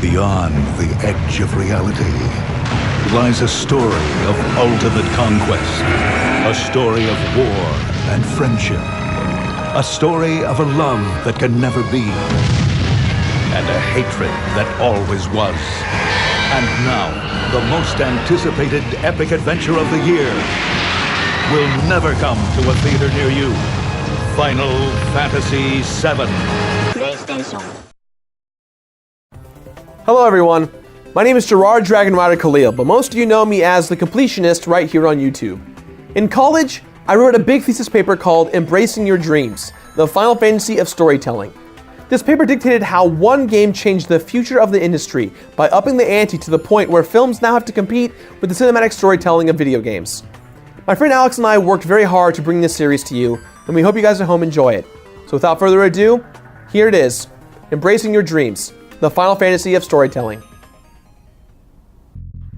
Beyond the edge of reality lies a story of ultimate conquest, a story of war and friendship, a story of a love that can never be, and a hatred that always was. And now, the most anticipated epic adventure of the year will never come to a theater near you. Final Fantasy VII. PlayStation. Hello everyone, my name is Gerard Dragon Rider Khalil, but most of you know me as the Completionist right here on YouTube. In college, I wrote a big thesis paper called Embracing Your Dreams, the Final Fantasy of Storytelling. This paper dictated how one game changed the future of the industry by upping the ante to the point where films now have to compete with the cinematic storytelling of video games. My friend Alex and I worked very hard to bring this series to you, and we hope you guys at home enjoy it. So without further ado, here it is, Embracing Your Dreams, the Final Fantasy of Storytelling.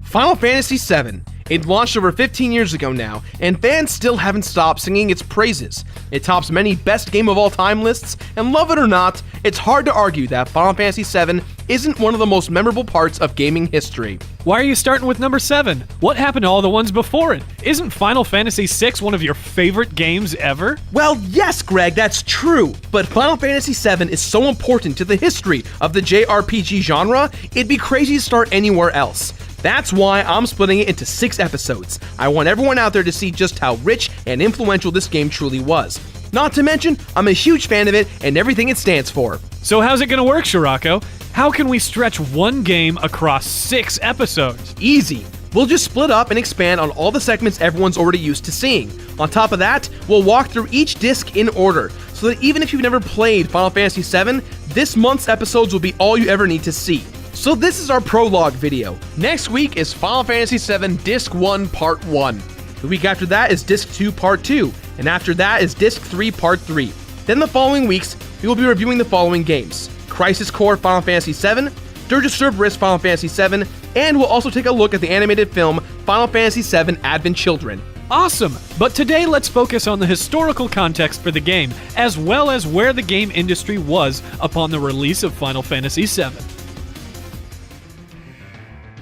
Final Fantasy VII. It launched over 15 years ago now, and fans still haven't stopped singing its praises. It tops many best game of all time lists, and love it or not, it's hard to argue that Final Fantasy VII isn't one of the most memorable parts of gaming history. Why are you starting with number 7? What happened to all the ones before it? Isn't Final Fantasy VI one of your favorite games ever? Well, yes, Greg, that's true, but Final Fantasy VII is so important to the history of the JRPG genre, it'd be crazy to start anywhere else. That's why I'm splitting it into 6 episodes. I want everyone out there to see just how rich and influential this game truly was. Not to mention, I'm a huge fan of it and everything it stands for. So how's it gonna work, Shirako? How can we stretch one game across 6 episodes? Easy. We'll just split up and expand on all the segments everyone's already used to seeing. On top of that, we'll walk through each disc in order, so that even if you've never played Final Fantasy VII, this month's episodes will be all you ever need to see. So this is our prologue video. Next week is Final Fantasy VII Disc 1 Part 1. The week after that is Disc 2 Part 2, and after that is Disc 3 Part 3. Then the following weeks, we will be reviewing the following games: Crisis Core Final Fantasy VII, Dirge of Cerberus Final Fantasy VII, and we'll also take a look at the animated film Final Fantasy VII Advent Children. Awesome! But today let's focus on the historical context for the game, as well as where the game industry was upon the release of Final Fantasy VII.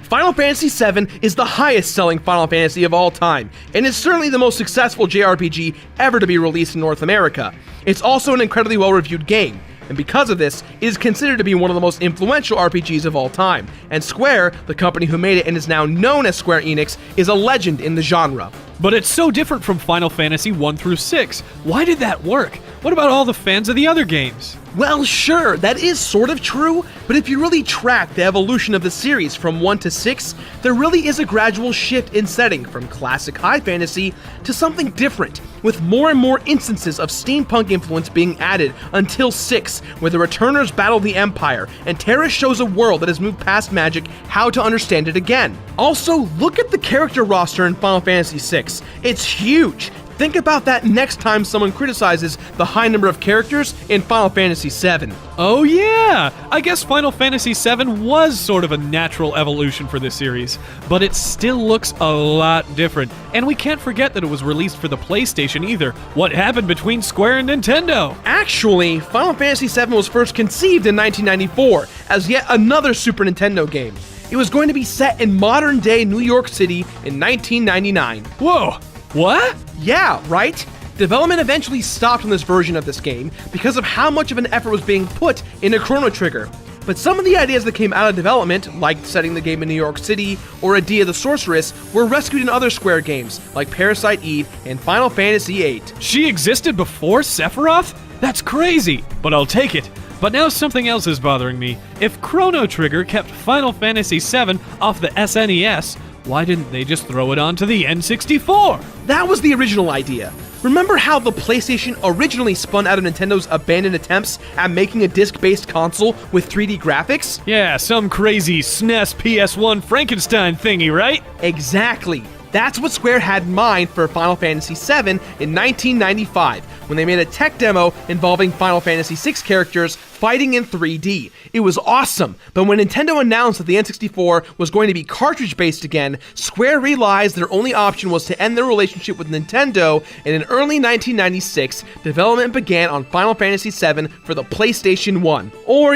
Final Fantasy VII is the highest-selling Final Fantasy of all time, and is certainly the most successful JRPG ever to be released in North America. It's also an incredibly well-reviewed game, and because of this, it is considered to be one of the most influential RPGs of all time, and Square, the company who made it and is now known as Square Enix, is a legend in the genre. But it's so different from Final Fantasy 1 through 6. Why did that work? What about all the fans of the other games? Well, sure, that is sort of true, but if you really track the evolution of the series from 1 to 6, there really is a gradual shift in setting from classic high fantasy to something different, with more and more instances of steampunk influence being added until 6, where the Returners battle the Empire, and Terra shows a world that has moved past magic how to understand it again. Also, look at the character roster in Final Fantasy VI. It's huge! Think about that next time someone criticizes the high number of characters in Final Fantasy VII. Oh yeah! I guess Final Fantasy VII was sort of a natural evolution for this series, but it still looks a lot different. And we can't forget that it was released for the PlayStation either. What happened between Square and Nintendo? Actually, Final Fantasy VII was first conceived in 1994 as yet another Super Nintendo game. It was going to be set in modern-day New York City in 1999. Whoa! What? Yeah, right? Development eventually stopped on this version of this game because of how much of an effort was being put into Chrono Trigger. But some of the ideas that came out of development, like setting the game in New York City or Adia the Sorceress, were rescued in other Square games, like Parasite Eve and Final Fantasy VIII. She existed before Sephiroth? That's crazy, but I'll take it. But now something else is bothering me. If Chrono Trigger kept Final Fantasy VII off the SNES, why didn't they just throw it onto the N64? That was the original idea. Remember how the PlayStation originally spun out of Nintendo's abandoned attempts at making a disc-based console with 3D graphics? Yeah, some crazy SNES PS1 Frankenstein thingy, right? Exactly. That's what Square had in mind for Final Fantasy VII in 1995, when they made a tech demo involving Final Fantasy VI characters fighting in 3D. It was awesome, but when Nintendo announced that the N64 was going to be cartridge-based again, Square realized their only option was to end their relationship with Nintendo, and in early 1996, development began on Final Fantasy VII for the PlayStation 1. Or,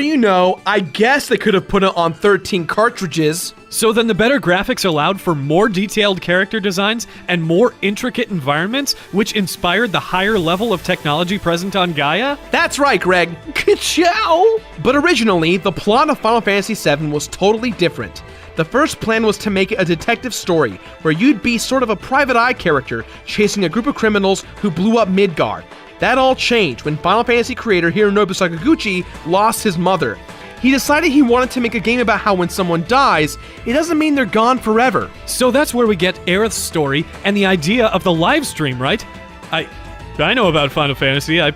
I guess they could have put it on 13 cartridges. So then the better graphics allowed for more detailed character designs and more intricate environments, which inspired the higher level of technology present on Gaia? That's right, Greg. Ka-chow! But originally, the plot of Final Fantasy VII was totally different. The first plan was to make it a detective story, where you'd be sort of a private eye character chasing a group of criminals who blew up Midgar. That all changed when Final Fantasy creator Hironobu Sakaguchi lost his mother. He decided he wanted to make a game about how when someone dies, it doesn't mean they're gone forever. So that's where we get Aerith's story and the idea of the live stream, right? I know about Final Fantasy. I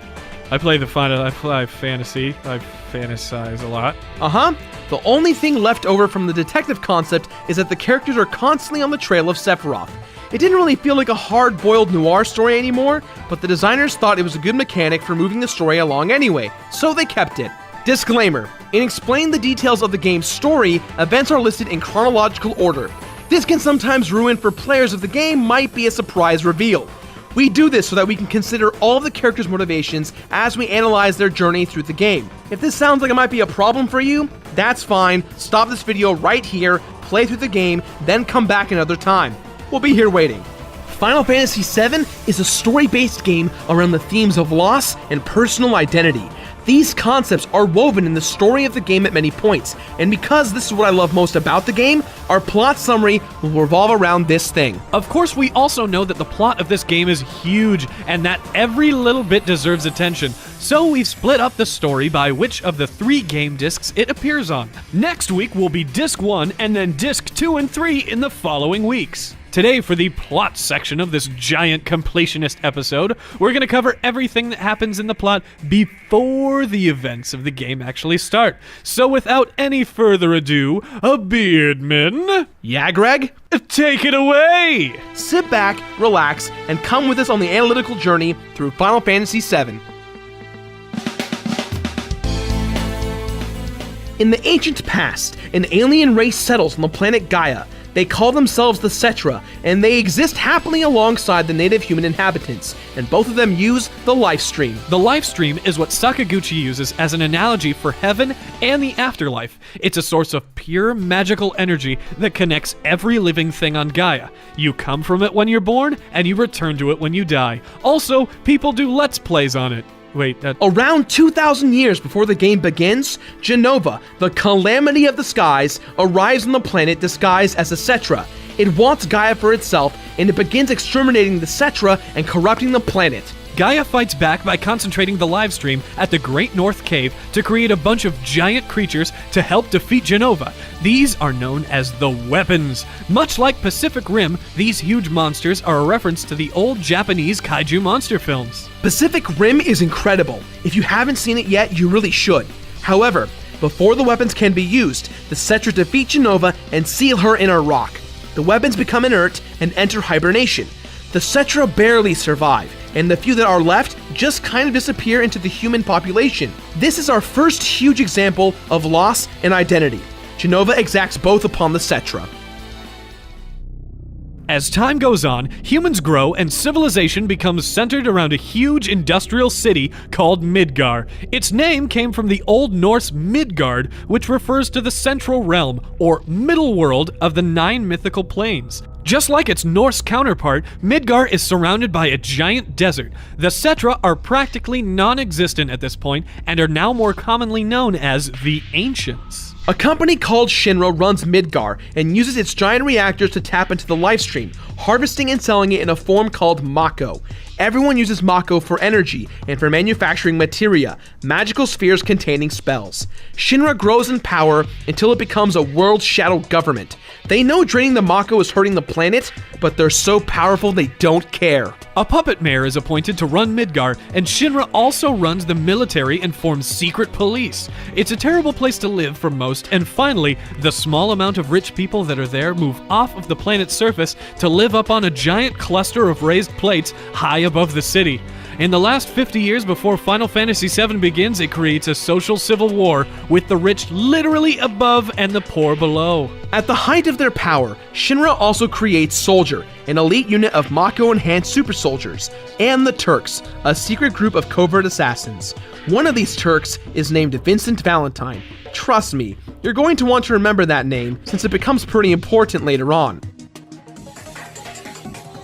play fantasy. I fantasize a lot. Uh-huh. The only thing left over from the detective concept is that the characters are constantly on the trail of Sephiroth. It didn't really feel like a hard-boiled noir story anymore, but the designers thought it was a good mechanic for moving the story along anyway, so they kept it. Disclaimer: in explaining the details of the game's story, events are listed in chronological order. This can sometimes ruin for players if the game might be a surprise reveal. We do this so that we can consider all of the characters' motivations as we analyze their journey through the game. If this sounds like it might be a problem for you, that's fine. Stop this video right here, play through the game, then come back another time. We'll be here waiting. Final Fantasy VII is a story-based game around the themes of loss and personal identity. These concepts are woven in the story of the game at many points, and because this is what I love most about the game, our plot summary will revolve around this thing. Of course, we also know that the plot of this game is huge, and that every little bit deserves attention, so we've split up the story by which of the 3 game discs it appears on. Next week will be Disc 1, and then Disc 2 and 3 in the following weeks. Today, for the plot section of this giant completionist episode, we're going to cover everything that happens in the plot before the events of the game actually start. So without any further ado, Beardman... Yeah, Greg? Take it away! Sit back, relax, and come with us on the analytical journey through Final Fantasy VII. In the ancient past, an alien race settles on the planet Gaia. They call themselves the Cetra, and they exist happily alongside the native human inhabitants, and both of them use the life stream. The life stream is what Sakaguchi uses as an analogy for heaven and the afterlife. It's a source of pure magical energy that connects every living thing on Gaia. You come from it when you're born, and you return to it when you die. Also, people do Let's Plays on it. Around 2,000 years before the game begins, Jenova, the calamity of the skies, arrives on the planet disguised as a Cetra. It wants Gaia for itself, and it begins exterminating the Cetra and corrupting the planet. Gaia fights back by concentrating the live stream at the Great North Cave to create a bunch of giant creatures to help defeat Jenova. These are known as the Weapons. Much like Pacific Rim, these huge monsters are a reference to the old Japanese kaiju monster films. Pacific Rim is incredible. If you haven't seen it yet, you really should. However, before the weapons can be used, the Cetra defeat Jenova and seal her in a rock. The weapons become inert and enter hibernation. The Cetra barely survive, and the few that are left just kind of disappear into the human population. This is our first huge example of loss and identity. Jenova exacts both upon the Cetra. As time goes on, humans grow and civilization becomes centered around a huge industrial city called Midgar. Its name came from the Old Norse Midgard, which refers to the central realm, or middle world, of the 9 mythical planes. Just like its Norse counterpart, Midgar is surrounded by a giant desert. The Cetra are practically non-existent at this point and are now more commonly known as the Ancients. A company called Shinra runs Midgar and uses its giant reactors to tap into the life stream, harvesting and selling it in a form called Mako. Everyone uses Mako for energy and for manufacturing materia, magical spheres containing spells. Shinra grows in power until it becomes a world shadow government. They know draining the Mako is hurting the planet, but they're so powerful they don't care. A puppet mayor is appointed to run Midgar, and Shinra also runs the military and forms secret police. It's a terrible place to live for most, and finally, the small amount of rich people that are there move off of the planet's surface to live up on a giant cluster of raised plates high above the city. In the last 50 years before Final Fantasy VII begins, it creates a social civil war with the rich literally above and the poor below. At the height of their power, Shinra also creates Soldier, an elite unit of Mako-enhanced super soldiers, and the Turks, a secret group of covert assassins. One of these Turks is named Vincent Valentine. Trust me, you're going to want to remember that name since it becomes pretty important later on.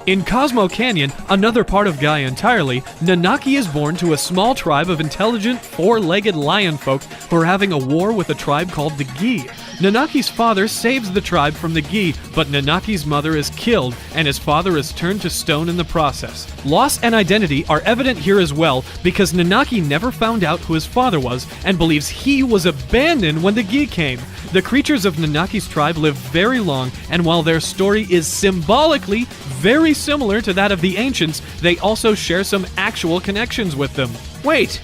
In Cosmo Canyon, another part of Gaia entirely, Nanaki is born to a small tribe of intelligent, four-legged lion folk who are having a war with a tribe called the Gi. Nanaki's father saves the tribe from the Gi, but Nanaki's mother is killed, and his father is turned to stone in the process. Loss and identity are evident here as well, because Nanaki never found out who his father was, and believes he was abandoned when the Gi came. The creatures of Nanaki's tribe live very long, and while their story is symbolically very similar to that of the ancients, they also share some actual connections with them. Wait,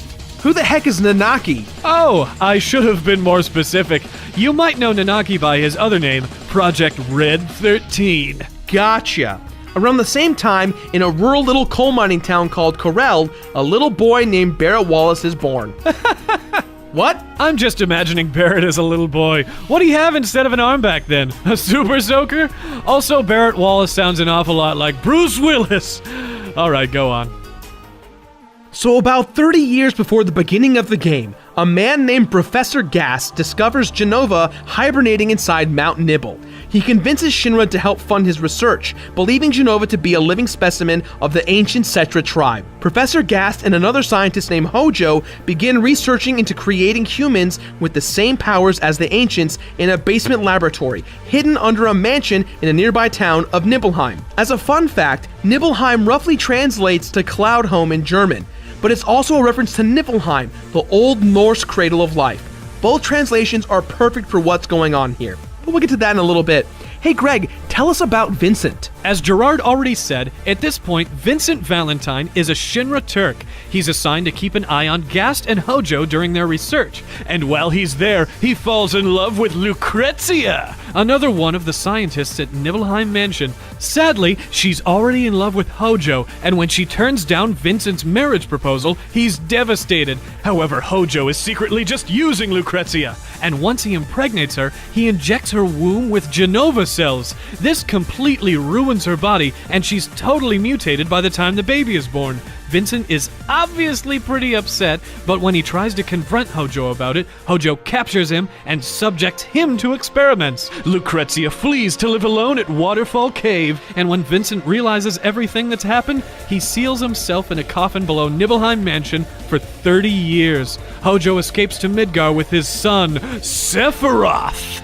who the heck is Nanaki? Oh, I should have been more specific. You might know Nanaki by his other name, Project Red 13. Gotcha. Around the same time, in a rural little coal mining town called Corel, a little boy named Barrett Wallace is born. What? I'm just imagining Barrett as a little boy. What do you have instead of an arm back then? A super soaker? Also, Barrett Wallace sounds an awful lot like Bruce Willis. Alright, go on. So about 30 years before the beginning of the game, a man named Professor Gas discovers Genova hibernating inside Mount Nibble. He convinces Shinra to help fund his research, believing Genova to be a living specimen of the ancient Cetra tribe. Professor Gas and another scientist named Hojo begin researching into creating humans with the same powers as the ancients in a basement laboratory, hidden under a mansion in a nearby town of Nibelheim. As a fun fact, Nibelheim roughly translates to cloud home in German, but it's also a reference to Niflheim, the Old Norse cradle of life. Both translations are perfect for what's going on here, but we'll get to that in a little bit. Hey Greg, tell us about Vincent. As Gerard already said, at this point, Vincent Valentine is a Shinra Turk. He's assigned to keep an eye on Gast and Hojo during their research. And while he's there, he falls in love with Lucrezia, another one of the scientists at Nibelheim Mansion. Sadly, she's already in love with Hojo, and when she turns down Vincent's marriage proposal, he's devastated. However, Hojo is secretly just using Lucrezia, and once he impregnates her, he injects her womb with Genova cells. This completely ruins her body, and she's totally mutated by the time the baby is born. Vincent is obviously pretty upset, but when he tries to confront Hojo about it, Hojo captures him and subjects him to experiments. Lucrezia flees to live alone at Waterfall Cave, and when Vincent realizes everything that's happened, he seals himself in a coffin below Nibelheim Mansion for 30 years. Hojo escapes to Midgar with his son, Sephiroth.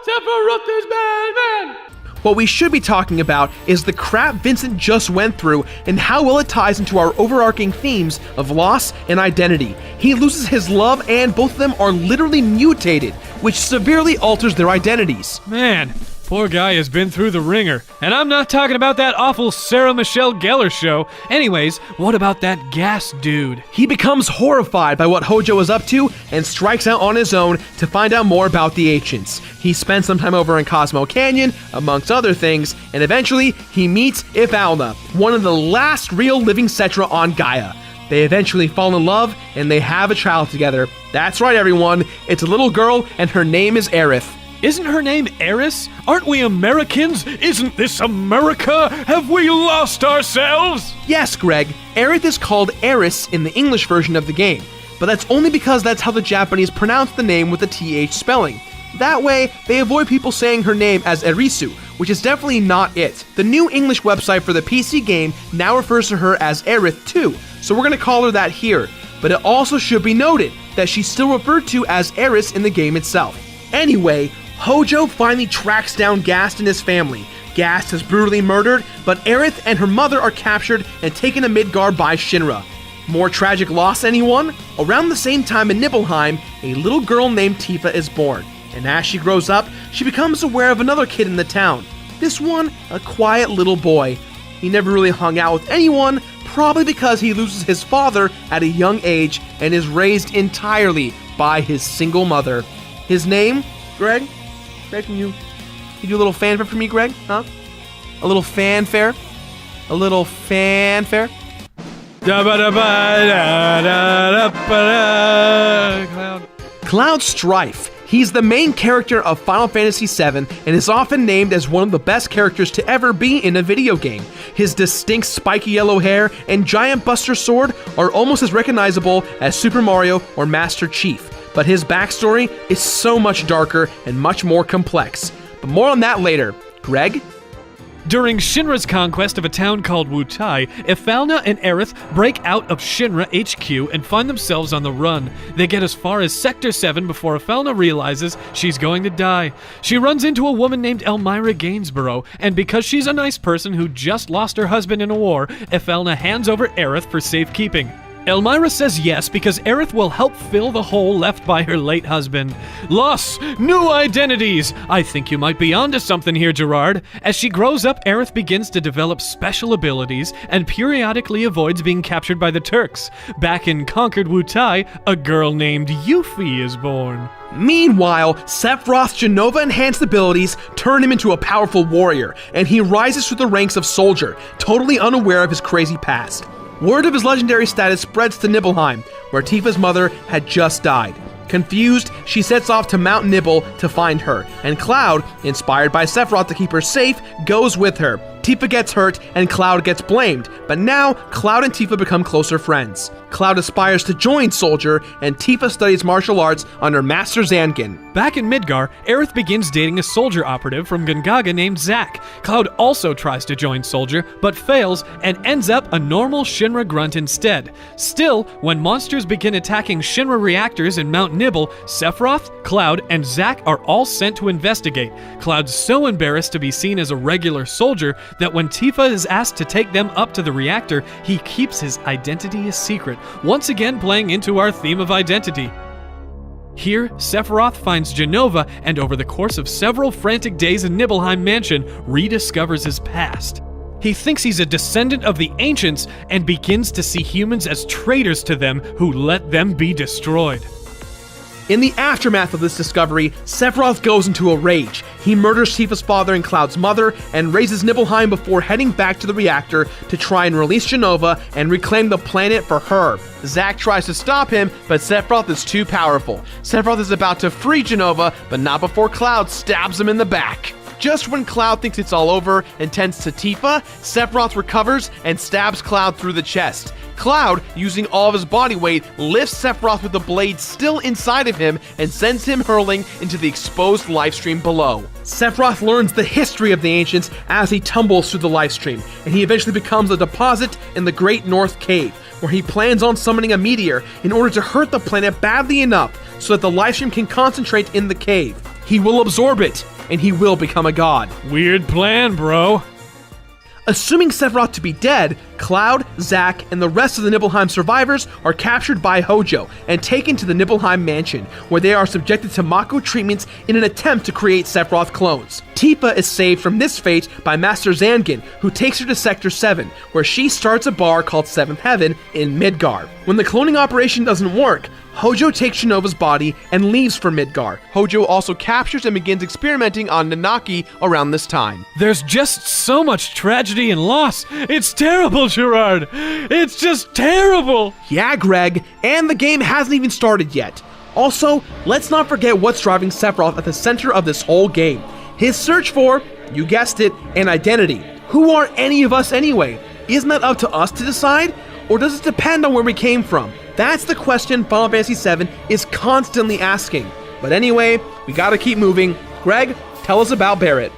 Sephiroth is Batman! What we should be talking about is the crap Vincent just went through and how well it ties into our overarching themes of loss and identity. He loses his love and both of them are literally mutated, which severely alters their identities. Man, poor guy has been through the ringer. And I'm not talking about that awful Sarah Michelle Gellar show. Anyways, what about that Gas dude? He becomes horrified by what Hojo is up to and strikes out on his own to find out more about the ancients. He spends some time over in Cosmo Canyon, amongst other things, and eventually he meets Ifalna, one of the last real living Cetra on Gaia. They eventually fall in love and they have a child together. That's right, everyone. It's a little girl and her name is Aerith. Isn't her name Eris? Aren't we Americans? Isn't this America? Have we lost ourselves? Yes, Greg. Aerith is called Eris in the English version of the game, but that's only because that's how the Japanese pronounce the name with the TH spelling. That way, they avoid people saying her name as Erisu, which is definitely not it. The new English website for the PC game now refers to her as Aerith too, so we're going to call her that here. But it also should be noted that she's still referred to as Eris in the game itself. Anyway, Hojo finally tracks down Gast and his family. Gast is brutally murdered, but Aerith and her mother are captured and taken to Midgar by Shinra. More tragic loss, anyone? Around the same time in Nibelheim, a little girl named Tifa is born, and as she grows up, she becomes aware of another kid in the town. This one, a quiet little boy. He never really hung out with anyone, probably because he loses his father at a young age and is raised entirely by his single mother. His name, Greg, can you You do a little fanfare for me, Greg? Huh? A little fanfare? A little fanfare? Cloud Strife. He's the main character of Final Fantasy VII and is often named as one of the best characters to ever be in a video game. His distinct spiky yellow hair and giant buster sword are almost as recognizable as Super Mario or Master Chief, but his backstory is so much darker and much more complex. But more on that later. Greg? During Shinra's conquest of a town called Wutai, Ephalna and Aerith break out of Shinra HQ and find themselves on the run. They get as far as Sector 7 before Ephalna realizes she's going to die. She runs into a woman named Elmira Gainsborough, and because she's a nice person who just lost her husband in a war, Ephalna hands over Aerith for safekeeping. Elmira says yes because Aerith will help fill the hole left by her late husband. Loss, new identities! I think you might be onto something here, Gerard. As she grows up, Aerith begins to develop special abilities and periodically avoids being captured by the Turks. Back in conquered Wutai, a girl named Yuffie is born. Meanwhile, Sephiroth's Genova-enhanced abilities turn him into a powerful warrior, and he rises through the ranks of soldier, totally unaware of his crazy past. Word of his legendary status spreads to Nibelheim, where Tifa's mother had just died. Confused, she sets off to Mount Nibel to find her, and Cloud, inspired by Sephiroth to keep her safe, goes with her. Tifa gets hurt, and Cloud gets blamed, but now Cloud and Tifa become closer friends. Cloud aspires to join Soldier, and Tifa studies martial arts under Master Zangief. Back in Midgar, Aerith begins dating a soldier operative from Gongaga named Zack. Cloud also tries to join Soldier, but fails and ends up a normal Shinra grunt instead. Still, when monsters begin attacking Shinra reactors in Mount Nibel, Sephiroth, Cloud, and Zack are all sent to investigate. Cloud's so embarrassed to be seen as a regular soldier that when Tifa is asked to take them up to the reactor, he keeps his identity a secret, once again playing into our theme of identity. Here, Sephiroth finds Genova, and over the course of several frantic days in Nibelheim Mansion, rediscovers his past. He thinks he's a descendant of the ancients and begins to see humans as traitors to them who let them be destroyed. In the aftermath of this discovery, Sephiroth goes into a rage. He murders Tifa's father and Cloud's mother, and raises Nibelheim before heading back to the reactor to try and release Genova and reclaim the planet for her. Zack tries to stop him, but Sephiroth is too powerful. Sephiroth is about to free Genova, but not before Cloud stabs him in the back. Just when Cloud thinks it's all over and tends to Tifa, Sephiroth recovers and stabs Cloud through the chest. Cloud, using all of his body weight, lifts Sephiroth with the blade still inside of him and sends him hurling into the exposed lifestream below. Sephiroth learns the history of the ancients as he tumbles through the lifestream, and he eventually becomes a deposit in the Great North Cave, where he plans on summoning a meteor in order to hurt the planet badly enough so that the lifestream can concentrate in the cave. He will absorb it, and he will become a god. Weird plan, bro. Assuming Sephiroth to be dead, Cloud, Zack, and the rest of the Nibelheim survivors are captured by Hojo and taken to the Nibelheim mansion, where they are subjected to Mako treatments in an attempt to create Sephiroth clones. Tifa is saved from this fate by Master Zangief, who takes her to Sector 7, where she starts a bar called Seventh Heaven in Midgar. When the cloning operation doesn't work, Hojo takes Shinova's body and leaves for Midgar. Hojo also captures and begins experimenting on Nanaki around this time. There's just so much tragedy and loss. It's terrible, Gerard. It's just terrible. Yeah, Greg, and the game hasn't even started yet. Also, let's not forget what's driving Sephiroth at the center of this whole game. His search for, you guessed it, an identity. Who are any of us anyway? Isn't that up to us to decide? Or does it depend on where we came from? That's the question Final Fantasy VII is constantly asking. But anyway, we gotta keep moving. Greg, tell us about Barrett.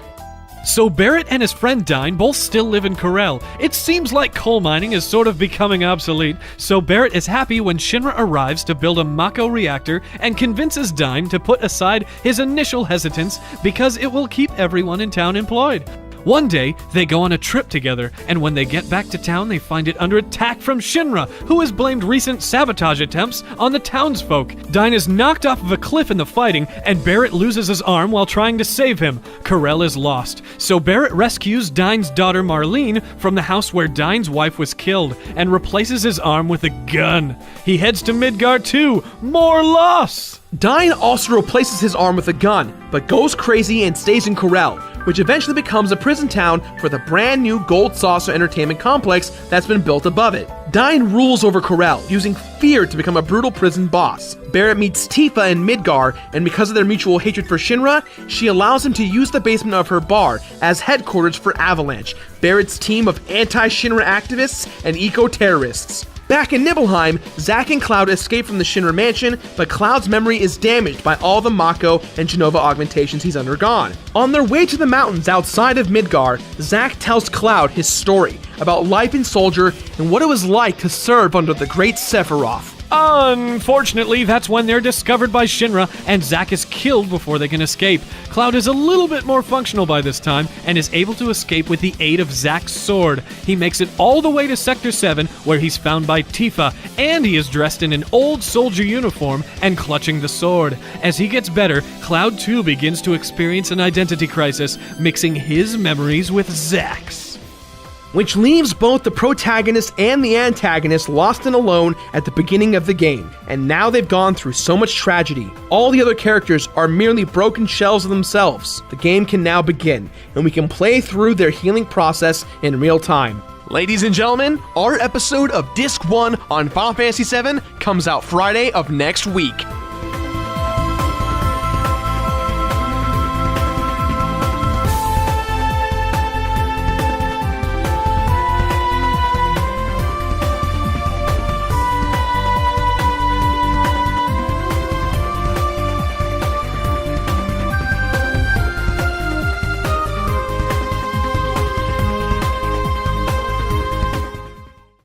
So Barrett and his friend Dyne both still live in Corel. It seems like coal mining is sort of becoming obsolete, so Barrett is happy when Shinra arrives to build a Mako reactor and convinces Dyne to put aside his initial hesitance because it will keep everyone in town employed. One day, they go on a trip together, and when they get back to town, they find it under attack from Shinra, who has blamed recent sabotage attempts on the townsfolk. Dyne is knocked off of a cliff in the fighting, and Barrett loses his arm while trying to save him. Corel is lost, so Barrett rescues Dyne's daughter Marlene from the house where Dyne's wife was killed, and replaces his arm with a gun. He heads to Midgar too. More loss! Dyne also replaces his arm with a gun, but goes crazy and stays in Corel, which eventually becomes a prison town for the brand new Gold Saucer Entertainment Complex that's been built above it. Dyne rules over Corel, using fear to become a brutal prison boss. Barrett meets Tifa in Midgar, and because of their mutual hatred for Shinra, she allows him to use the basement of her bar as headquarters for Avalanche, Barrett's team of anti-Shinra activists and eco-terrorists. Back in Nibelheim, Zack and Cloud escape from the Shinra mansion, but Cloud's memory is damaged by all the Mako and Genova augmentations he's undergone. On their way to the mountains outside of Midgar, Zack tells Cloud his story about life in Soldier and what it was like to serve under the great Sephiroth. Unfortunately, that's when they're discovered by Shinra, and Zack is killed before they can escape. Cloud is a little bit more functional by this time, and is able to escape with the aid of Zack's sword. He makes it all the way to Sector 7, where he's found by Tifa, and he is dressed in an old soldier uniform and clutching the sword. As he gets better, Cloud too begins to experience an identity crisis, mixing his memories with Zack's, which leaves both the protagonist and the antagonist lost and alone at the beginning of the game. And now they've gone through so much tragedy. All the other characters are merely broken shells of themselves. The game can now begin, and we can play through their healing process in real time. Ladies and gentlemen, our episode of Disc 1 on Final Fantasy VII comes out Friday of next week.